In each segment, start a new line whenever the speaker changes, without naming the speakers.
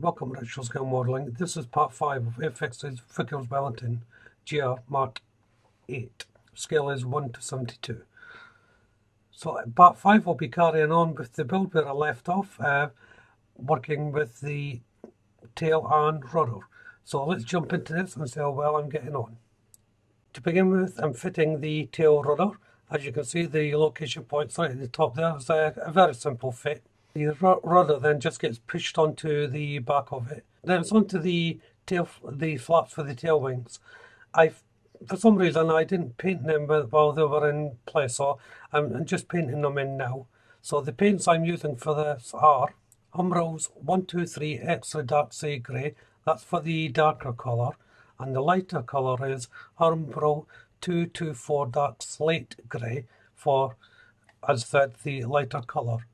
Welcome to Digital Scale Modelling. This is part 5 of Airfix's VIII Wellington GR Mark 8. Scale is 1 to 72. So part 5 will be carrying on with the build where I left off, working with the tail and rudder. So let's jump into this and see how well I'm getting on. To begin with, I'm fitting the tail rudder. As you can see, the location points right at the top there is a very simple fit. The rudder then just gets pushed onto the back of it. Then it's onto the flaps for the tail wings. For some reason, I didn't paint them while they were in place, so I'm just painting them in now. So the paints I'm using for this are Umbro's 123 Extra Dark Sea Grey. That's for the darker colour. And the lighter colour is Umbro 224 Dark Slate Grey for, as I said, the lighter colour.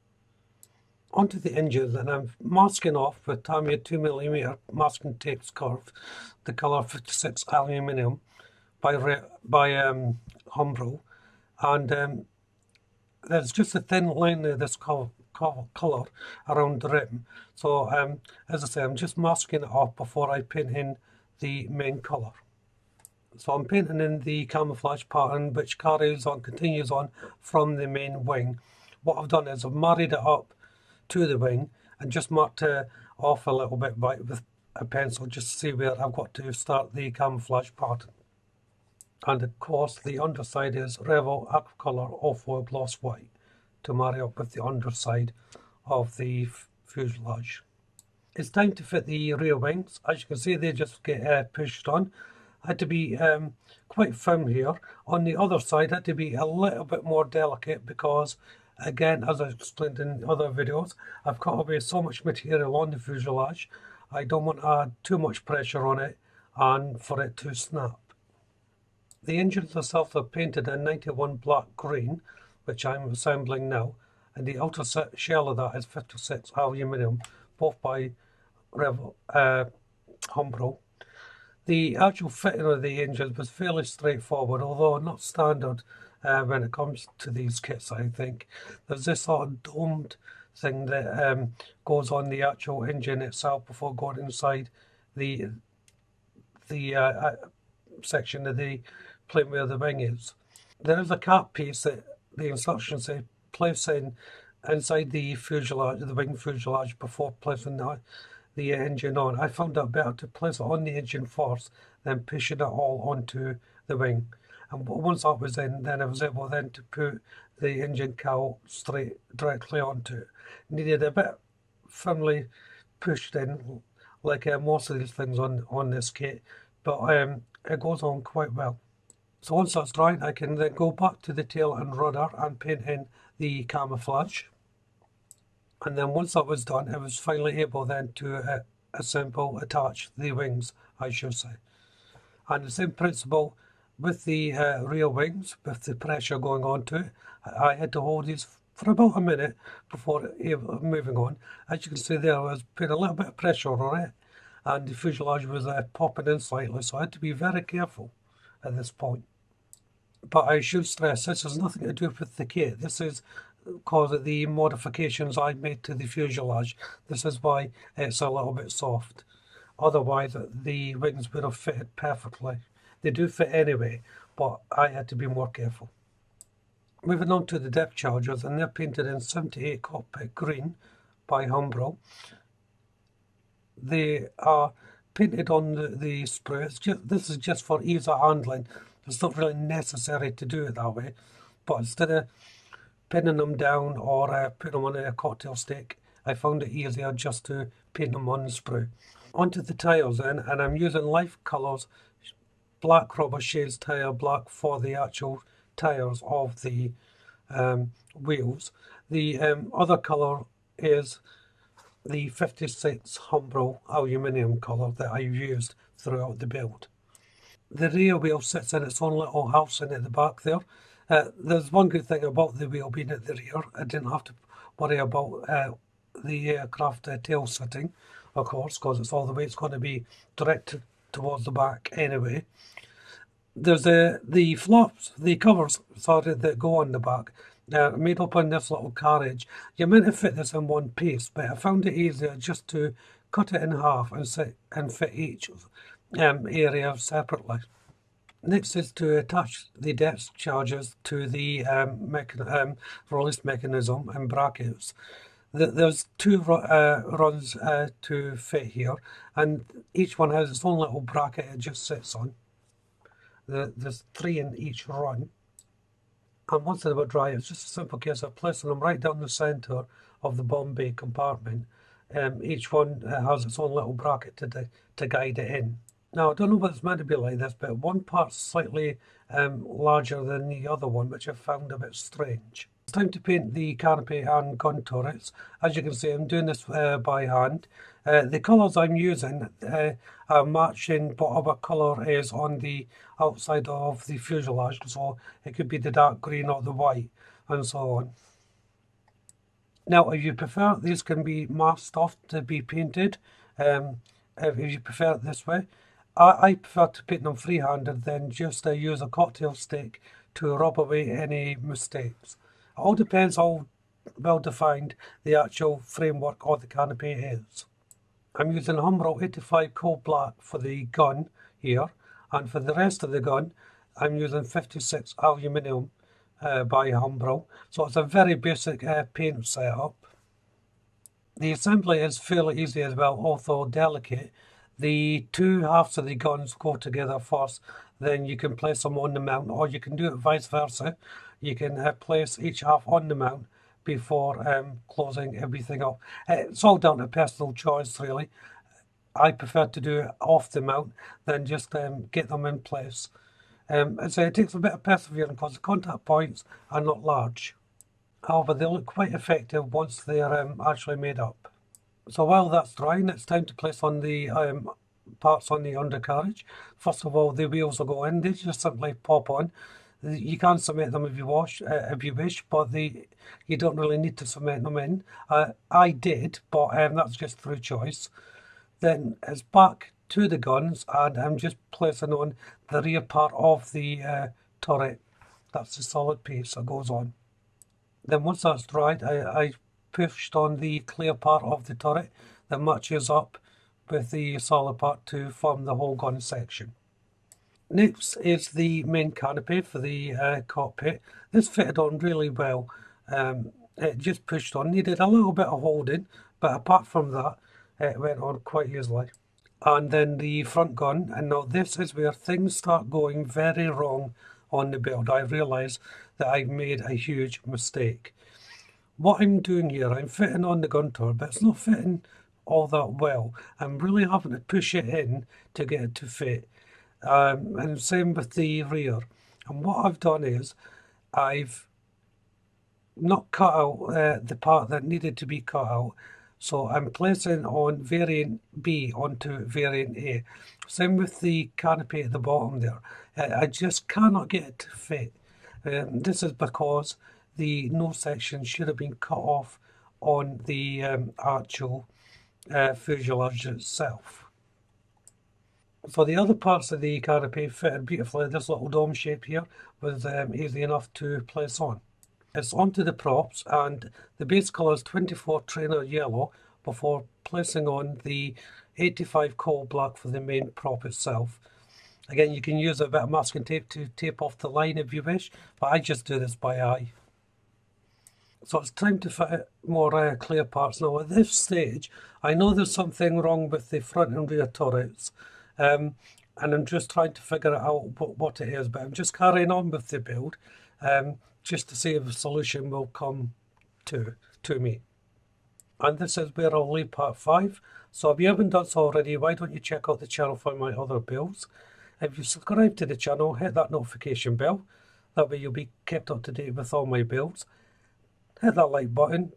Onto the engine, and I'm masking off with Tamiya 2mm masking tape curve, the colour 56 aluminium by Umbro, and there's just a thin line of this colour around the rim. So as I say, I'm just masking it off before I paint in the main colour. So I'm painting in the camouflage pattern which continues on from the main wing. What I've done is I've married it up to the wing and just marked it off a little bit with a pencil just to see where I've got to start the camouflage pattern. And of course the underside is Revel Aquacolor Off-Foil Gloss White to marry up with the underside of the fuselage. It's time to fit the rear wings. As you can see, they just get pushed on. I had to be quite firm here. On the other side I had to be a little bit more delicate because, again, as I explained in other videos, I've cut away so much material on the fuselage. I don't want to add too much pressure on it and for it to snap. The engines themselves are painted in 91 black green, which I'm assembling now, and the outer shell of that is 56 aluminium, both by Umbro. The actual fitting of the engines was fairly straightforward, although not standard when it comes to these kits. I think there's this sort of domed thing that goes on the actual engine itself before going inside the section of the plane where the wing is. There is a cap piece that the instructions say place inside the fuselage, the wing fuselage, before placing the engine on. I found it better to place it on the engine first, then pushing it all onto the wing. And once that was in, then I was able then to put the engine cowl directly onto it. Needed a bit firmly pushed in, like most of these things on this kit, but it goes on quite well. So once that's dry, I can then go back to the tail and rudder and paint in the camouflage. And then once that was done, I was finally able then to attach the wings, I should say. And the same principle with the rear wings, with the pressure going on to it. I had to hold these for about a minute before moving on. As you can see there, I was putting a little bit of pressure on it, and the fuselage was popping in slightly, so I had to be very careful at this point. But I should stress, this has nothing to do with the kit. This is because of the modifications I made to the fuselage. This is why it's a little bit soft. Otherwise, the wings would have fitted perfectly. They do fit anyway, but I had to be more careful. Moving on to the depth chargers, and they're painted in 78 cockpit green by Umbro. They are painted on the sprue. This is just for ease of handling. It's not really necessary to do it that way, but instead of pinning them down or putting them on a cocktail stick, I found it easier just to paint them on the sprue. Onto the tyres then, and I'm using Life Colours black rubber shades tyre black for the actual tyres of the wheels. The other colour is the 56 Umbro aluminium colour that I've used throughout the build. The rear wheel sits in its own little house in at the back there. There's one good thing about the wheel being at the rear. I didn't have to worry about the aircraft tail sitting, of course, because it's all the way it's going to be directed towards the back anyway. There's the flaps, the covers, sorry, that go on the back. Made up on this little carriage. You're meant to fit this in one piece, but I found it easier just to cut it in half and fit each area separately. Next is to attach the depth charges to the release mechanism and brackets. There's two runs to fit here, and each one has its own little bracket it just sits on. There's 3 in each run. And once they're about dry, it's just a simple case of placing them right down the centre of the bomb bay compartment. Each one has its own little bracket to guide it in. Now, I don't know what it's meant to be like this, but one part's slightly larger than the other one, which I found a bit strange. It's time to paint the canopy and gun turrets. As you can see, I'm doing this by hand. The colours I'm using are matching whatever colour is on the outside of the fuselage, so it could be the dark green or the white, and so on. Now, if you prefer, these can be masked off to be painted, if you prefer it this way. I prefer to paint them free-handed, then just use a cocktail stick to rub away any mistakes. It all depends how well defined the actual framework or the canopy is. I'm using Humbrol 85 Coal Black for the gun here, and for the rest of the gun I'm using 56 aluminium by Humbrol. So it's a very basic paint setup. The assembly is fairly easy as well, although delicate. The two halves of the guns go together first, then you can place them on the mount, or you can do it vice versa. You can place each half on the mount before closing everything up. It's all down to personal choice, really. I prefer to do it off the mount than just get them in place. And so it takes a bit of perseverance because the contact points are not large. However, they look quite effective once they're actually made up. So while that's drying, it's time to place on the parts on the undercarriage. First of all, the wheels will go in. They just simply pop on. You can cement them if you wish, but you don't really need to cement them in. I did, but that's just through choice. Then it's back to the guns, and I'm just placing on the rear part of the turret. That's the solid piece that goes on. Then once that's dried, I pushed on the clear part of the turret that matches up with the solid part to form the whole gun section. Next is the main canopy for the cockpit. This fitted on really well. It just pushed on, needed a little bit of holding, but apart from that, it went on quite easily. And then the front gun, and now this is where things start going very wrong on the build. I realise that I've made a huge mistake. What I'm doing here, I'm fitting on the gun turret, but it's not fitting all that well. I'm really having to push it in to get it to fit. And same with the rear. And what I've done is, I've not cut out the part that needed to be cut out. So I'm placing on variant B onto variant A. Same with the canopy at the bottom there. I just cannot get it to fit. This is because the nose section should have been cut off on the actual fuselage itself. For the other parts of the canopy fitted beautifully. This little dome shape here was easy enough to place on. It's onto the props, and the base colour is 24 Trainer Yellow before placing on the 85 Coal Black for the main prop itself. Again, you can use a bit of masking tape to tape off the line if you wish, but I just do this by eye. So it's time to fit more clear parts. Now at this stage, I know there's something wrong with the front and rear turrets, and I'm just trying to figure out what it is, but I'm just carrying on with the build, just to see if a solution will come to me. And this is where I'll leave part 5. So if you haven't done so already, why don't you check out the channel for my other builds. If you subscribe to the channel, hit that notification bell. That way you'll be kept up to date with all my builds. Hit that like button.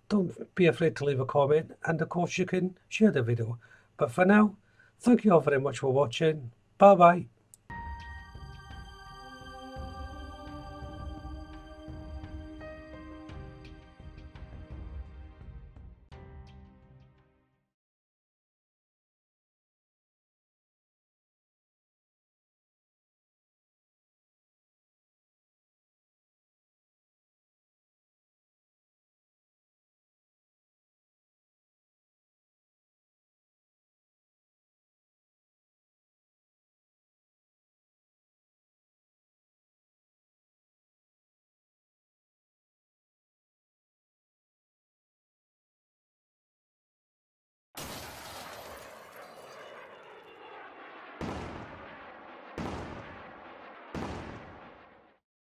Don't be afraid to leave a comment. And of course you can share the video. But for now, thank you all very much for watching. Bye bye.